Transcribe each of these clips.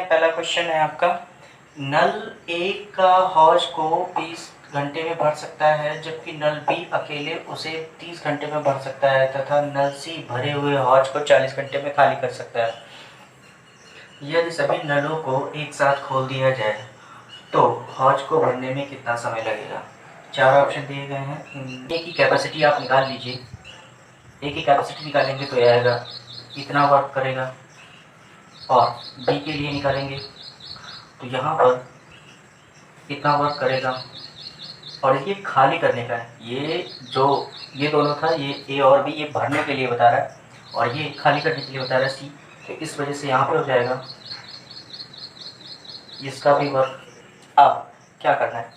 पहला क्वेश्चन है आपका, नल ए का हौज को 20 घंटे में भर सकता है जबकि नल बी अकेले उसे 30 घंटे में भर सकता है तथा नल सी भरे हुए हौज को 40 घंटे में खाली कर सकता है। यदि सभी नलों को एक साथ खोल दिया जाए तो हौज को भरने में कितना समय लगेगा। चार ऑप्शन दिए गए हैं। ए की कैपेसिटी आप निकाल लीजिए। ए की कैपेसिटी निकालेंगे तो यह आएगा, इतना वर्क करेगा। और बी के लिए निकालेंगे तो यहाँ पर इतना वर्क करेगा। और ये खाली करने का है, ये दोनों था, ये ए और बी, ये भरने के लिए बता रहा है और ये खाली करने के लिए बता रहा है सी। तो इस वजह से यहाँ पे हो जाएगा इसका भी वर्क। अब क्या करना है,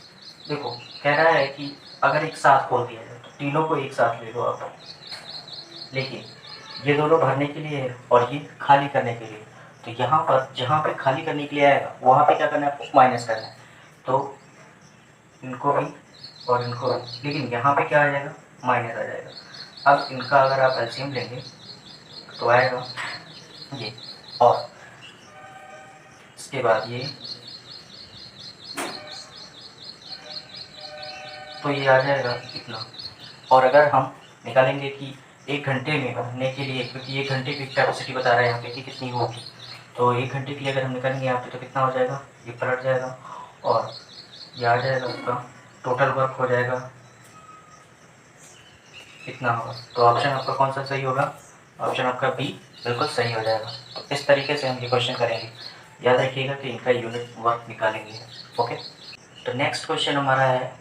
देखो कह रहा है कि अगर एक साथ खोल दिया जाए तो तीनों को एक साथ ले लो आप, लेकिन ये दोनों भरने के लिए है और ये खाली करने के लिए। तो यहाँ पर जहाँ पे खाली करने के लिए आएगा वहाँ पे क्या करना है, आपको माइनस करना है। तो इनको भी और इनको भी, लेकिन यहाँ पे क्या आ जाएगा, माइनस आ जाएगा। अब इनका अगर आप एलसीएम लेंगे तो आएगा ये, और इसके बाद ये, तो ये आ जाएगा इतना। और अगर हम निकालेंगे कि 1 घंटे में भरने के लिए, क्योंकि 1 घंटे की कैपेसिटी बता रहा है यहाँ पे कि कितनी होगी, तो 1 घंटे के लिए अगर हम निकालेंगे यहाँ पे तो कितना हो जाएगा, ये पलट जाएगा और ये आ जाएगा, उसका टोटल वर्क हो जाएगा इतना होगा। तो ऑप्शन आपका कौन सा सही होगा, ऑप्शन आपका बी बिल्कुल सही हो जाएगा। तो इस तरीके से हम ये क्वेश्चन करेंगे, याद रखिएगा कि इनका यूनिट वर्क निकालेंगे। ओके, तो नेक्स्ट क्वेश्चन हमारा है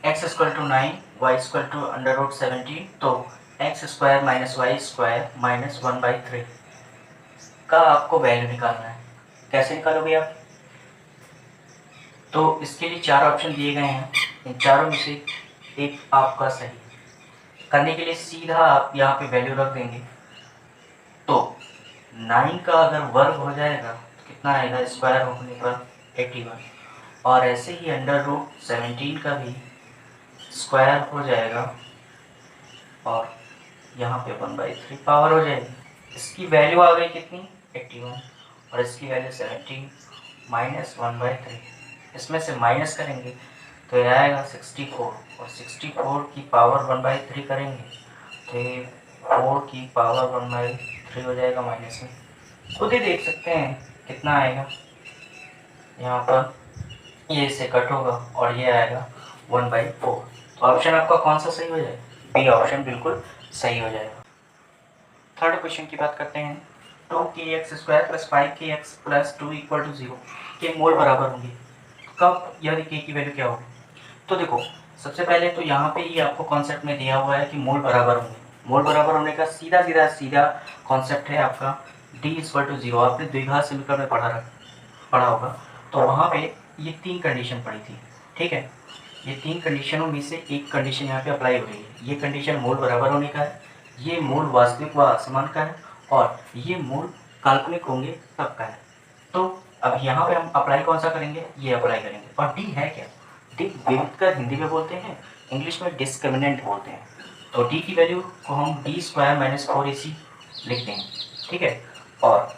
x equal to 9 y equal to √17, तो x square minus Y square minus 1/3 का आपको वैल्यू निकालना है। कैसे निकालोगे आप, तो इसके लिए 4 ऑप्शन दिए गए हैं, इन चारों में से एक आपका सही करने के लिए सीधा आप यहाँ पे वैल्यू रख देंगे। तो 9 का अगर वर्ग हो जाएगा तो कितना आएगा, स्क्वायर होने पर 81, और ऐसे ही √17 का भी स्क्वायर हो जाएगा और यहाँ पे 1/3 पावर हो जाएगी। इसकी वैल्यू आ गई कितनी, 81, और इसकी वैल्यू 17 माइनस 1/3, इसमें से माइनस करेंगे तो यह आएगा 64, और 64 की पावर 1/3 करेंगे तो ये 4 की पावर 1/3 हो जाएगा माइनस में। खुद ही देख सकते हैं कितना आएगा, यहाँ पर ये इससे कट होगा और ये आएगा 1/4। तो ऑप्शन आपका कौन सा सही हो जाएगा, बी ऑप्शन बिल्कुल सही हो जाएगा। थर्ड क्वेश्चन की बात करते हैं, 2kx² + 5kx + 2 = 0 के मोल बराबर होंगे कब, यदि k की वैल्यू क्या होगी। तो देखो सबसे पहले तो यहाँ पे ही आपको कॉन्सेप्ट में दिया हुआ है कि मोल बराबर होंगे। मोल बराबर होने का सीधा कॉन्सेप्ट है आपका d = 0। आपने द्विघात समीकरण में पढ़ा होगा, तो वहाँ पे ये 3 कंडीशन पड़ी थी, ठीक है। ये 3 कंडीशनों में से एक कंडीशन यहाँ पे अप्लाई हो रही है। ये कंडीशन मोल बराबर होने का है, ये मोल वास्तविक व असमान का है, और ये मोल काल्पनिक होंगे तब का है। तो अब यहाँ पे हम अप्लाई कौन सा करेंगे, ये अप्लाई करेंगे। और डी है क्या, डी विविधकर हिंदी में बोलते हैं, इंग्लिश में डिस्क्रिमिनेंट बोलते हैं। तो डी की वैल्यू को हम d² - 4ac लिखते हैं, ठीक है। और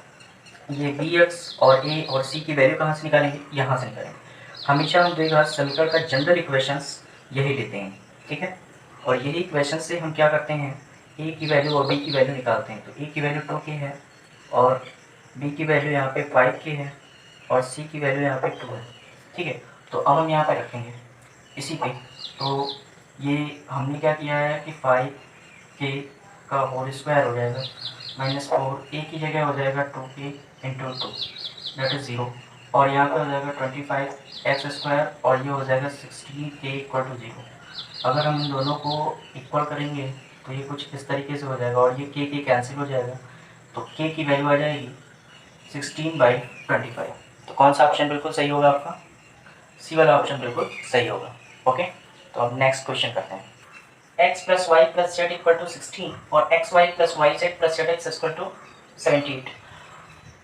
ये bx और a और c की वैल्यू कहाँ से निकालेंगे, यहाँ से निकालेंगे। हमेशा हम द्विघात समीकरण का जनरल इक्वेशंस यही लेते हैं, ठीक है। और यही इक्वेशन से हम क्या करते हैं, a की वैल्यू और b की वैल्यू निकालते हैं। तो a की वैल्यू 2k है और b की वैल्यू यहाँ पे 5k है और c की वैल्यू यहाँ पे 2 है, ठीक है। तो अब हम यहाँ पे रखेंगे इसी पे। तो ये हमने क्या किया है कि 5k का होल स्क्वायर हो जाएगा -4, a की जगह हो जाएगा 2k × 2 दैट इज़ 0, और यहाँ पे हो जाएगा 25x² और ये हो जाएगा 16k = 0। अगर हम इन दोनों को इक्वल करेंगे तो ये कुछ इस तरीके से हो जाएगा और ये k कैंसिल हो जाएगा, तो k की वैल्यू आ जाएगी 16/25। तो कौन सा ऑप्शन बिल्कुल सही होगा आपका, सी वाला ऑप्शन बिल्कुल सही होगा। ओके, तो अब नेक्स्ट क्वेश्चन करते हैं। x + y + z = 16 और xy + yz + zx = 78।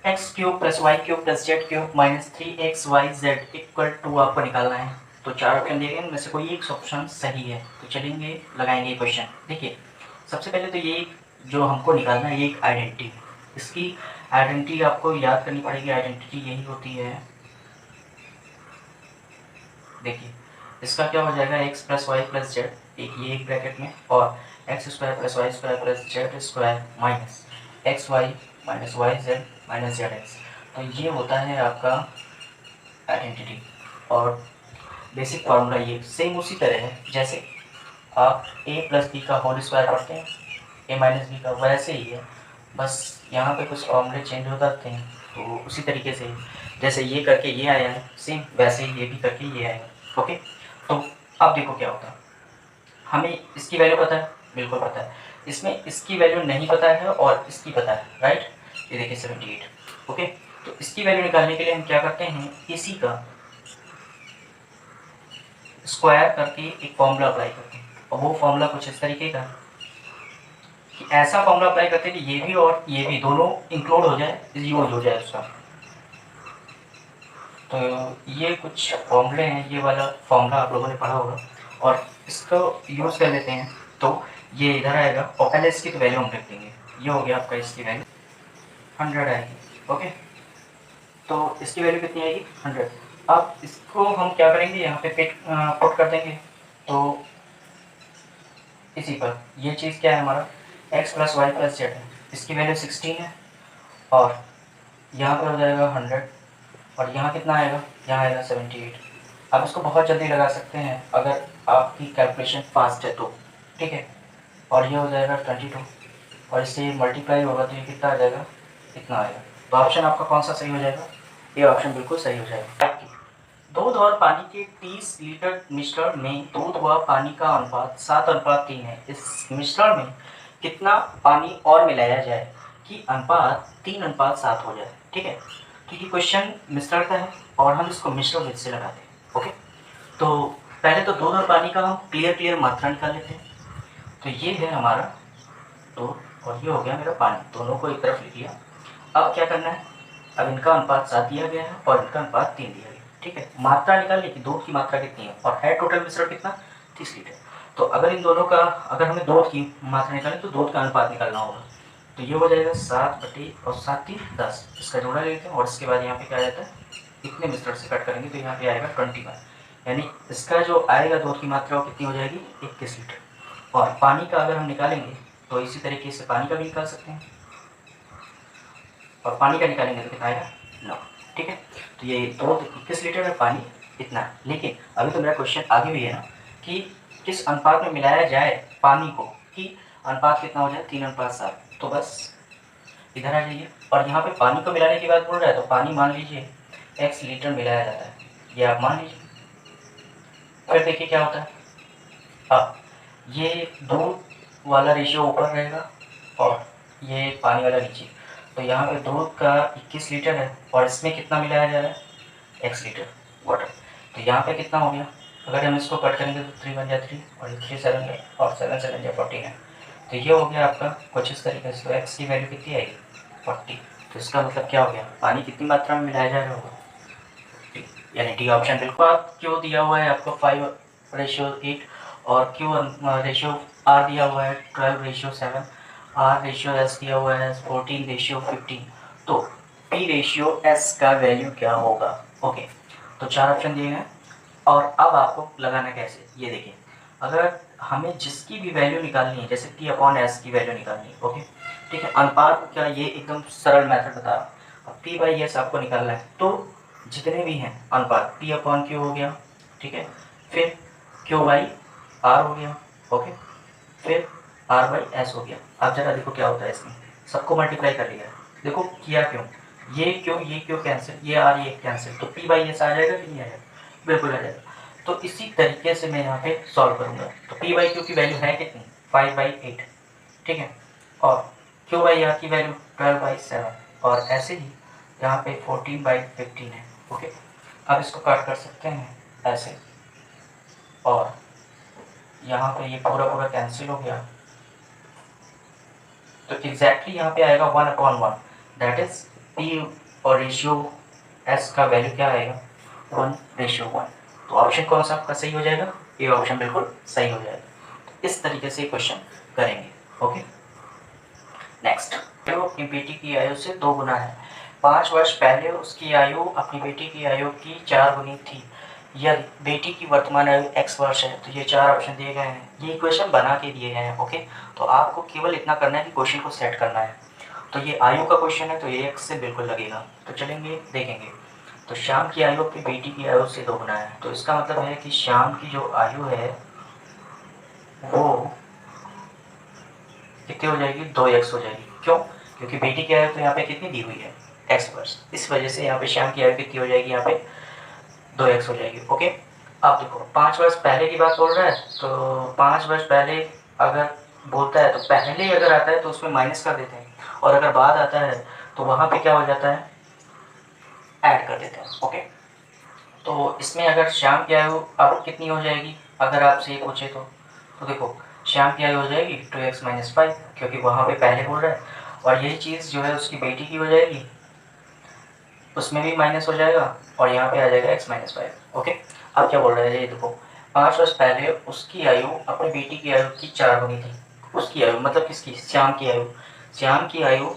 x³ + y³ + z³ - 3xyz = आपको निकालना है। तो 4 ऑप्शन दिए गए, इनमें से कोई एक ऑप्शन सही है। तो चलेंगे लगाएंगे क्वेश्चन। देखिए सबसे पहले तो ये जो हमको निकालना है, ये एक आइडेंटिटी, इसकी आइडेंटिटी आपको याद करनी पड़ेगी। आइडेंटिटी यही होती है, देखिए इसका क्या हो जाएगा, X plus Y plus Z, एक ब्रैकेट में, और X square plus Y square plus Z square minus X Y minus Y Z minus Z X. तो ये होता है आपका आइडेंटिटी। और बेसिक फार्मूला ये सेम उसी तरह है जैसे आप ए प्लस बी का होल स्क्वायर पढ़ते हैं, ए माइनस बी का, वैसे ही है, बस यहाँ पे कुछ फॉर्मूले चेंज हो जाते हैं। तो उसी तरीके से जैसे ये करके ये आया है सेम, वैसे ही ये भी करके ये आएगा। ओके, तो अब देखो क्या होता है, हमें इसकी वैल्यू पता है, बिल्कुल पता है, इसमें इसकी वैल्यू नहीं पता है और इसकी पता है, राइट। ये देखिए 78। ओके, तो इसकी वैल्यू निकालने के लिए हम क्या करते हैं, इसी का स्क्वायर करके एक फॉर्मूला अप्लाई करते हैं। और वो फॉर्मूला कुछ इस तरीके का कि ऐसा फॉर्मूला अप्लाई करते हैं कि ये भी और ये भी दोनों इंक्लूड हो जाए, यूज हो जाए उसका। तो ये कुछ फॉर्मूले हैं, ये वाला फॉर्मूला आप लोगों ने पढ़ा होगा और इसको यूज़ कर लेते हैं। तो ये इधर आएगा और पहले इसकी तो वैल्यू हम रख देंगे। ये हो गया आपका, इसकी वैल्यू 100 आएगी। ओके, तो इसकी वैल्यू कितनी आएगी, 100। अब इसको हम क्या करेंगे, यहाँ पे पुट कर देंगे। तो इसी पर ये चीज़ क्या है हमारा, x plus Y plus Z है, इसकी वैल्यू 16 है और यहाँ पर हो जाएगा 100 और यहाँ कितना आएगा, यहाँ आएगा 78। आप इसको बहुत जल्दी लगा सकते हैं अगर आपकी कैलकुलेशन फास्ट है तो, ठीक है। और ये हो जाएगा 22 और इससे मल्टीप्लाई होगा तो ये कितना आ जाएगा, इतना आएगा। तो ऑप्शन आपका कौन सा सही हो जाएगा, ये ऑप्शन बिल्कुल सही हो जाएगा। दूध और पानी के 30 लीटर मिश्रण में दूध व पानी का अनुपात 7:3 है। इस मिश्रण में कितना पानी और मिलाया जाए कि अनुपात 3:7 हो जाए, ठीक है। तो ये क्वेश्चन मिश्रण का है और हम इसको मिश्रण विधि से लगाते हैं। ओके, तो पहले तो दूध और पानी का हम क्लियर मात्रा निकाल लेते हैं। तो ये है हमारा दूध और ये हो गया मेरा पानी, दोनों को एक तरफ लिख लिया। अब क्या करना है, अब इनका अनुपात 7 दिया गया है और इनका अनुपात 3 दिया गया, ठीक है। मात्रा निकाल ली कि दूध की मात्रा कितनी है और है टोटल मिश्रण कितना, 30 लीटर। तो अगर इन दोनों का, अगर हमें दूध की मात्रा निकालें तो दूध का अनुपात निकालना होगा। तो ये हो जाएगा 7/10, इसका जोड़ा लेते हैं और इसके बाद यहाँ पे क्या जाता है, इतने मिश्रण से कट करेंगे तो यहाँ पे आएगा 21, यानी इसका जो आएगा दूध की मात्रा वो कितनी हो जाएगी, 21 लीटर। और पानी का अगर हम निकालेंगे तो इसी तरीके से पानी का भी निकाल सकते हैं और पानी का निकालेंगे तो कितना आएगा, 9, ठीक है। तो ये दूध 21 लीटर है, पानी इतना है। लेकिन अभी तो मेरा क्वेश्चन आगे भी है ना कि किस अनुपात में मिलाया जाए पानी को कि अनुपात कितना हो जाए, 3:7। तो बस इधर आ जाइए और यहाँ पे पानी को मिलाने की बात बोल रहा है तो पानी मान लीजिए x लीटर मिलाया जाता है, ये आप मान लीजिए। फिर देखिए क्या होता है, अब ये दूध वाला रेशियो ऊपर रहेगा और ये पानी वाला नीचे। तो यहाँ पे दूध का 21 लीटर है और इसमें कितना मिलाया जा रहा है, x लीटर वाटर। तो यहाँ पे कितना हो गया, अगर हम इसको कट करेंगे तो 3 बन जाए 3 और 3 7 है और 7 7 या 14 है। तो ये हो गया आपका कुछ इस तरीके से। तो x की वैल्यू कितनी आएगी, 40। तो इसका मतलब क्या हो गया, पानी कितनी मात्रा में मिलाया जा रहा होगा, यानी डी ऑप्शन बिल्कुल। क्यों दिया हुआ है आपको 5:8 और क्यों रेशियो आर दिया हुआ है 12:7, आर रेशियो एस दिया हुआ है 14:15। तो पी रेशियो एस का वैल्यू क्या होगा। ओके, तो 4 ऑप्शन दिए हैं और अब आपको लगाना कैसे, ये देखिए। अगर हमें जिसकी भी वैल्यू निकालनी है, जैसे पी अपॉन एस की वैल्यू निकालनी है, ओके, ठीक है। अनुपात का ये एकदम सरल मेथड बता रहा हूँ। अब पी बाई एस आपको निकालना है तो जितने भी हैं अनुपात, पी अपॉन क्यू हो गया, ठीक है, फिर क्यू बाई आर हो गया, ओके, फिर आर बाई एस हो गया। अब जरा देखो क्या होता है, इसमें सबको मल्टीप्लाई कर लिया, देखो किया क्यों, ये क्यों कैंसिल, ये आर ये कैंसिल, तो पी बाई एस आ जाएगा कि नहीं आएगा, बिल्कुल आ जाएगा। तो इसी तरीके से मैं यहाँ पे सॉल्व करूँगा। तो पी बाई क्यू की वैल्यू है कितनी, 5/8, ठीक है, और क्यू बाई आर की वैल्यू 12/7 और ऐसे ही यहाँ पे 14/15 है, ओके। अब इसको काट कर सकते हैं ऐसे और यहाँ पे ये पूरा कैंसिल हो गया। तो एग्जैक्टली यहाँ पे आएगा 1/1, दैट इज पी और रेशियो एस का वैल्यू क्या आएगा, 1:1। तो ऑप्शन कौन सा आपका सही हो जाएगा, ये ऑप्शन बिल्कुल सही हो जाएगा। इस तरीके से क्वेश्चन करेंगे, ओके। नेक्स्ट आयु अपनी बेटी की आयु से 2 गुना है। 5 वर्ष पहले उसकी आयु अपनी बेटी की आयु की 4 गुनी थी। यदि बेटी की वर्तमान आयु x वर्ष है, तो ये 4 ऑप्शन दिए गए हैं। ये इक्वेशन बना के दिए गए हैं। ओके, तो आपको केवल इतना करना है कि क्वेश्चन को सेट करना है। तो ये आयु का क्वेश्चन है, तो ये x से बिल्कुल लगेगा। तो चलेंगे देखेंगे। तो श्याम की आयु अपनी बेटी की आयु से 2 गुना है, तो इसका मतलब है कि श्याम की जो आयु है वो कितनी हो जाएगी, 2x हो जाएगी। क्यों? क्योंकि बेटी की आयु तो यहाँ पे कितनी दी हुई है, x वर्ष। इस वजह से यहाँ पे श्याम की आयु कितनी हो जाएगी, यहाँ पे 2x हो जाएगी। ओके, अब देखो 5 वर्ष पहले की बात बोल रहा है, तो 5 वर्ष पहले अगर बोलता है तो पहले अगर आता है तो उसमें माइनस कर देते हैं, और अगर बाद आता है तो वहाँ पे क्या हो जाता है, ऐड कर देते हैं। ओके, तो इसमें अगर श्याम की आयु अब कितनी हो जाएगी, अगर आपसे ये पूछे तो देखो श्याम की आयु हो जाएगी 2x - 5, क्योंकि वहाँ पे पहले बोल रहा है, और यही चीज़ जो है उसकी बेटी की हो जाएगी, उसमें भी माइनस हो जाएगा, और यहाँ पे आ जाएगा x - 5। ओके, अब क्या बोल रहे हैं, ये देखो 5 वर्ष पहले उसकी आयु अपनी बेटी की आयु की 4 गुनी थी। उसकी आयु मतलब किसकी, श्याम की आयु। श्याम की आयु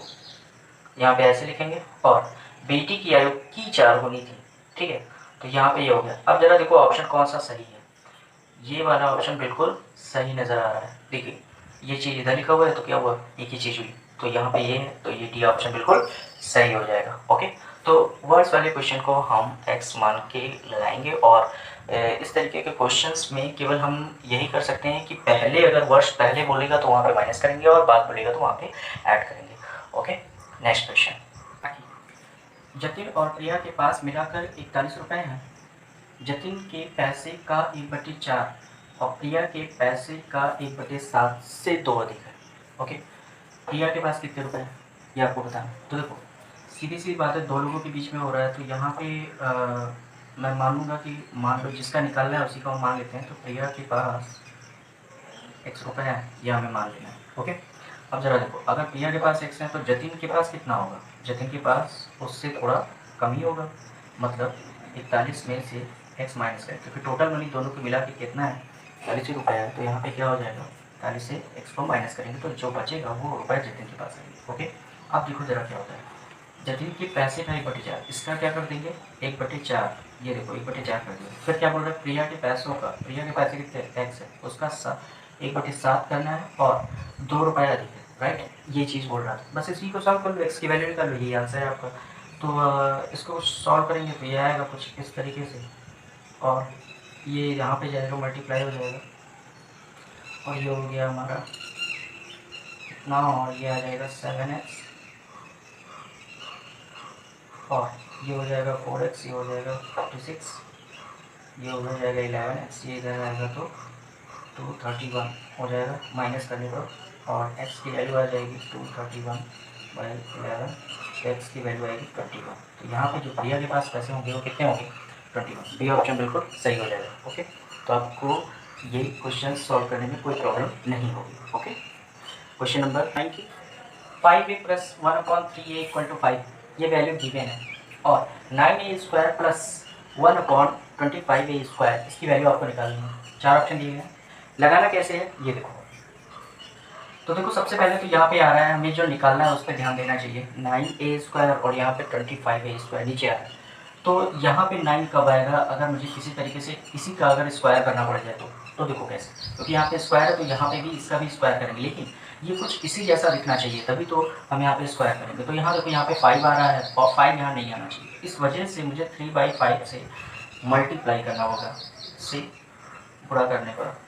यहाँ पे ऐसे लिखेंगे, और बेटी की आयु की 4 गुनी थी। ठीक है, तो यहाँ पे ये हो गया। अब जरा देखो ऑप्शन कौन सा सही है, ये वाला ऑप्शन बिल्कुल सही नज़र आ रहा है। देखिए ये चीज़ इधर लिखा हुआ है, तो क्या हुआ, एक ही चीज़ हुई, तो यहाँ पे ये है, तो ये डी ऑप्शन बिल्कुल सही हो जाएगा। ओके, तो वर्ड्स वाले क्वेश्चन को हम x मान के लगाएंगे, और इस तरीके के क्वेश्चंस में केवल हम यही कर सकते हैं कि पहले अगर वर्ष पहले बोलेगा तो वहाँ पे माइनस करेंगे, और बाद बोलेगा तो वहाँ पे ऐड करेंगे। Okay, next question. जतिन और प्रिया के पास मिलाकर 41 रुपये हैं। जतिन के पैसे का 1/4 और प्रिया के पैसे का 1/7 से 2 अधिक है। ओके, प्रिया के पास कितने रुपए हैं ये आपको बताना। तो देखो सीधी सी बात है, दो लोगों के बीच में हो रहा है, तो यहाँ पे मैं मानूंगा कि मान लो जिसका निकालना है उसी का हम मान लेते हैं। तो प्रिया के पास x रुपये है, यह हमें मान लेना है। ओके, अब जरा देखो, अगर प्रिया के पास x है तो जतिन के पास कितना होगा, जतिन के पास उससे थोड़ा कम ही होगा, मतलब 41 में से x माइनस करें, क्योंकि टोटल मनी दोनों को मिला के कितना है, 41 रुपये है। तो यहाँ पे क्या हो जाएगा, 41 से x को माइनस करेंगे, तो जो बचेगा वो रुपये जतिन के पास आएंगे। ओके, अब देखो जरा क्या होता है, जतिन के पैसे का 1/4, इसका क्या कर देंगे 1/4, ये देखो 1/4 कर दिया। फिर क्या बोल रहा है, प्रिया के पैसों का, प्रिया के पैसे कितने x है, उसका 1/7 करना है, और 2 रुपये अधिक है। राइट, ये चीज़ बोल रहा था। बस इसी को सॉल्व कर लो, x की वैल्यू निकाल लो, यही आंसर है आपका। तो इसको सॉल्व करेंगे तो ये आएगा कुछ इस तरीके से, और ये यहाँ पे जाएगा मल्टीप्लाई हो जाएगा, और ये हो गया हमारा इतना, और ये आ जाएगा 7x, और ये हो जाएगा 4x, ये हो जाएगा 56, ये हो जाएगा 11x, ये इधर आएगा तो 231 हो जाएगा माइनस करने पर, और x की वैल्यू आ जाएगी 231/11, x की वैल्यू आएगी 21। तो यहाँ पे जो प्रिया के पास पैसे होंगे वो कितने होंगे, 21। बी ऑप्शन बिल्कुल सही हो जाएगा। ओके, तो आपको ये क्वेश्चन सॉल्व करने में कोई प्रॉब्लम नहीं होगी। ओके, क्वेश्चन नंबर 9 की 5a + 1/3a = 5, ये वैल्यू गिवन है, और 9a² + 1/25a², इसकी वैल्यू आपको निकालनी है। 4 ऑप्शन दिए हैं, लगाना कैसे है ये देखो। तो देखो सबसे पहले तो यहाँ पे आ रहा है, हमें जो निकालना है उस पर ध्यान देना चाहिए। 9a² और यहाँ पे 25a² नीचे आ रहा है, तो यहाँ पे 9 कब आएगा, अगर मुझे किसी तरीके से इसी का अगर स्क्वायर करना पड़ जाए तो देखो कैसे, क्योंकि यहाँ पे स्क्वायर है तो यहाँ पे भी इसका भी स्क्वायर करेंगे, लेकिन ये कुछ इसी जैसा दिखना चाहिए, तभी तो हम यहाँ पे स्क्वायर करेंगे। तो यहाँ देखो यहाँ पे 5 आ रहा है, और 5 यहाँ नहीं आना चाहिए, इस वजह से मुझे 3/5 से मल्टीप्लाई करना होगा, से पूरा करने पर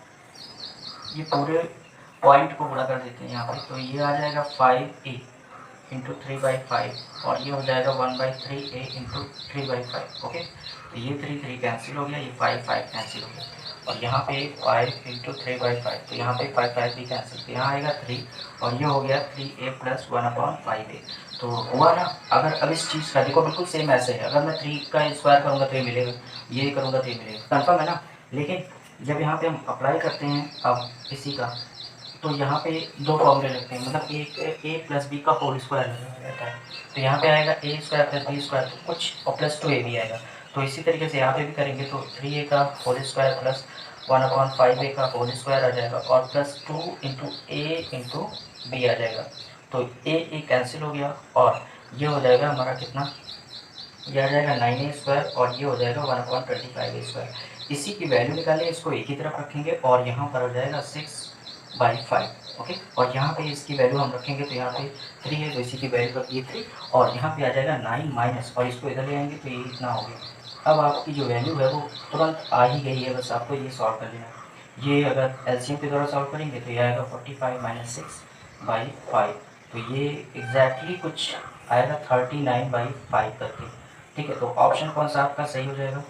ये पूरे पॉइंट को पूरा कर देते हैं यहाँ पे। तो ये आ जाएगा 5a × 3/5, और ये हो जाएगा 1/3a × 3/5। ओके, तो ये 3 कैंसिल हो गया, ये 5 कैंसिल हो गया, और यहाँ पे 5 × 3/5, तो यहाँ पे 5 भी कैंसिल, तो यहाँ आएगा 3, और ये हो गया 3a + 1/5a। तो हुआ ना। अगर अब इस चीज़ का देखो बिल्कुल सेम ऐसे है, अगर मैं 3 का स्क्वायर करूँगा तो ये मिलेगा, ये करूँगा तो ये मिलेगा, कन्फर्म है ना। लेकिन जब यहाँ पे हम अप्लाई करते हैं अब इसी का, तो यहाँ पे 2 फॉर्मूले लगते हैं, मतलब a + b का होल स्क्वायर रहता है, तो यहाँ पे आएगा a² + b² तो कुछ, और +2a भी आएगा। तो इसी तरीके से यहाँ पे भी करेंगे, तो 3a का होल स्क्वायर + 1/5a का होल स्क्वायर आ जाएगा, और +2 × a × b आ जाएगा। तो ए कैंसिल हो गया और ये हो जाएगा हमारा कितना, ये आ जाएगा 9a² और ये हो जाएगा 1/25a²। इसी की वैल्यू निकालें, इसको एक ही तरफ रखेंगे और यहाँ पर हो जाएगा 6/5। ओके, और यहाँ पे इसकी वैल्यू हम रखेंगे तो यहाँ पे 3 है तो इसी की वैल्यू रखिए 3 और यहाँ पे आ जाएगा 9 माइनस और इसको इधर ले आएंगे तो ये इतना हो गया। अब आपकी जो वैल्यू है वो तुरंत आ ही गई है, बस आपको ये सॉल्व कर लेना है। ये अगर एलसीएम के द्वारा सॉल्व करेंगे तो ये आएगा 45 - 6/5, तो ये एग्जैक्टली कुछ आएगा 39/5 करके। ठीक है, तो ऑप्शन कौन सा आपका सही हो जाएगा?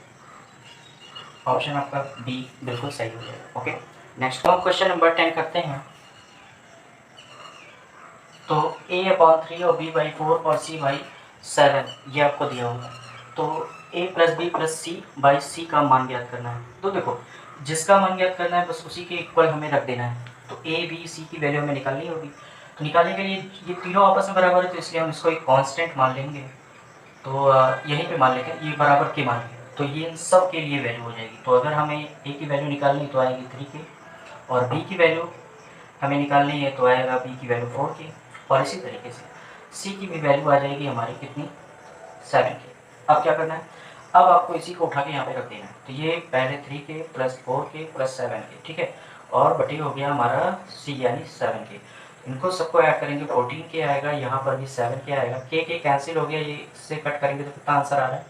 ऑप्शन आपका बी बिल्कुल सही हो जाएगा। ओके, नेक्स्ट हम क्वेश्चन नंबर 10 करते हैं। तो a/3 और b/4 और c/7 ये आपको दिया होगा। तो a + b + c/c का मान ज्ञात करना है। तो देखो, जिसका मान ज्ञात करना है बस उसी के इक्वल हमें रख देना है। तो a b c की वैल्यू हमें निकालनी होगी। तो निकालने के लिए ये तीनों आपस में बराबर है तो इसलिए हम इसको एक कांस्टेंट मान लेंगे। तो यहीं पे मान लेते हैं ये बराबर के मान लिया, तो ये इन सब के लिए वैल्यू हो जाएगी। तो अगर हमें a की वैल्यू निकालनी तो आएगी 3 के, और b की वैल्यू हमें निकालनी है तो आएगा b की वैल्यू 4 के, और इसी तरीके से c की भी वैल्यू आ जाएगी हमारी कितनी, 7 के। अब क्या करना है, अब आपको इसी को उठा के यहाँ पे रख देना है। तो ये पहले 3 के + 4 के + 7 के, ठीक है, और बटे हो गया हमारा c यानी 7 के। इनको सबको ऐड करेंगे 14 के आएगा, यहाँ पर भी 7 के आएगा, के कैंसिल हो गया, ये इससे कट करेंगे तो कितना आंसर आ रहा है,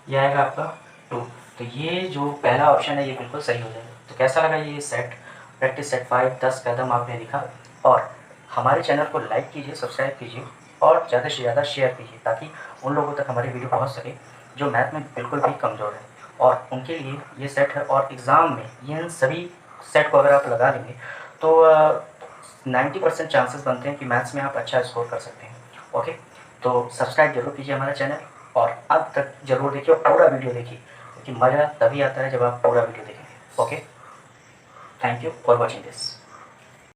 ये आएगा आपका 2। तो ये जो पहला ऑप्शन है ये बिल्कुल सही हो जाएगा। तो कैसा लगा ये सेट, प्रैक्टिस सेट 5 10 कदम आपने लिखा, और हमारे चैनल को लाइक कीजिए, सब्सक्राइब कीजिए और ज़्यादा से ज़्यादा शेयर कीजिए ताकि उन लोगों तक हमारी वीडियो पहुँच सके जो मैथ में बिल्कुल भी कमज़ोर है, और उनके लिए ये सेट है। और एग्ज़ाम में इन सभी सेट को अगर आप लगा लेंगे तो 90% चांसेस बनते हैं कि मैथ्स में आप अच्छा स्कोर कर सकते हैं। ओके, तो सब्सक्राइब जरूर कीजिए हमारा चैनल और अब तक जरूर देखिए और पूरा वीडियो देखिए, क्योंकि मज़ा तभी आता है जब आप पूरा वीडियो देखेंगे। Okay, thank you for watching this.